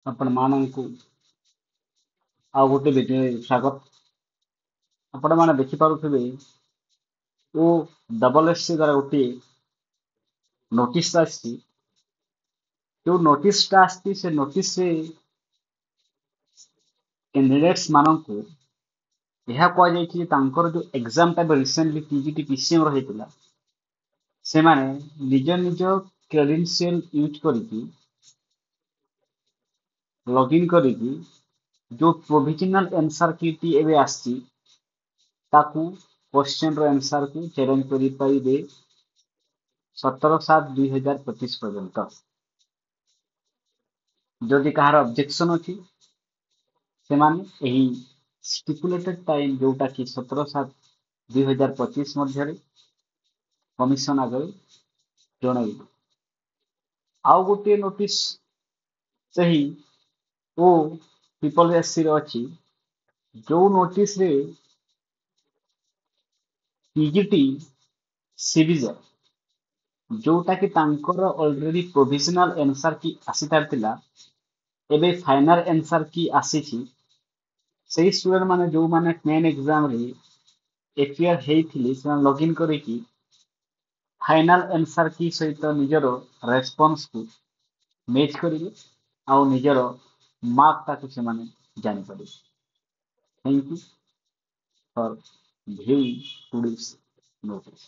आपण ମାନଙ୍କୁ ଆଉ ଗୋଟେ ଭିଡ଼ିଓ ସ୍ୱାଗତ। ଆପଣମାନେ ଦେଖିପାରୁଥିବେ ଓ ଡବଲ ଏସ୍ ଦ୍ୱାରା ଗୋଟିଏ ନୋଟିସ୍ ଆସିଛି। ଯୋଉ ନୋଟିସ୍ଟା ଆସିଛି ସେ ନୋଟିସ୍ରେ କ୍ୟାଣ୍ଡିଡେଟ୍ସ ମାନଙ୍କୁ ଏହା କୁହାଯାଇଛି ଯେ ତାଙ୍କର ଯୋଉ ଏକ୍ଜାମଟା ଏବେ ରିସେଣ୍ଟଲି PGT PCM ହେଇଥିଲା, ସେମାନେ ନିଜ ନିଜ କ୍ରେଡେନ୍ସିଆଲ ୟୁଜ୍ କରିକି ଲଗ୍ଇନ୍ କରିକି ଯୋଉ ପ୍ରୋଭିଜନାଲ ଆନ୍ସର କୀଟି ଏବେ ଆସିଛି ତାକୁ କ୍ୱେଶ୍ଚନର ଆନ୍ସରକୁ ଚ୍ୟାଲେଞ୍ଜ କରିପାରିବେ 17/7/2025 ପର୍ଯ୍ୟନ୍ତ। ଯଦି କାହାର ଅବଜେକ୍ସନ ଅଛି ସେମାନେ ଏହି ଷ୍ଟିପୁଲେଟେଡ୍ ଟାଇମ୍ ଯୋଉଟାକି 17/7/2025 ମଧ୍ୟରେ କମିଶନ ଆଗରେ ଜଣାଇବେ। ଆଉ ଗୋଟିଏ ନୋଟିସ୍ ସେହି ଓ PSSCରେ ଅଛି, ଯୋଉ ନୋଟିସ୍ରେ PGT CBJ ଯୋଉଟାକି ତାଙ୍କର ଅଲରେଡି ପ୍ରୋଭିଜନାଲ ଆନ୍ସର କି ଆସିସାରିଥିଲା, ଏବେ ଫାଇନାଲ ଆନ୍ସର କି ଆସିଛି। ସେଇ ଷ୍ଟୁଡେଣ୍ଟ ମାନେ ଯୋଉମାନେ ମେନ୍ ଏକ୍ଜାମରେ ଏପିଆର ହେଇଥିଲେ ସେମାନେ ଲଗ୍ଇନ୍ କରିକି ଫାଇନାଲ ଆନ୍ସର କି ସହିତ ନିଜର ରେସ୍ପନ୍ସକୁ ମ୍ୟାଚ୍ କରିବେ ଆଉ ନିଜର ମାର୍କଟାକୁ ସେମାନେ ଜାଣିପାରିବେ। Thank you for viewing today's notice.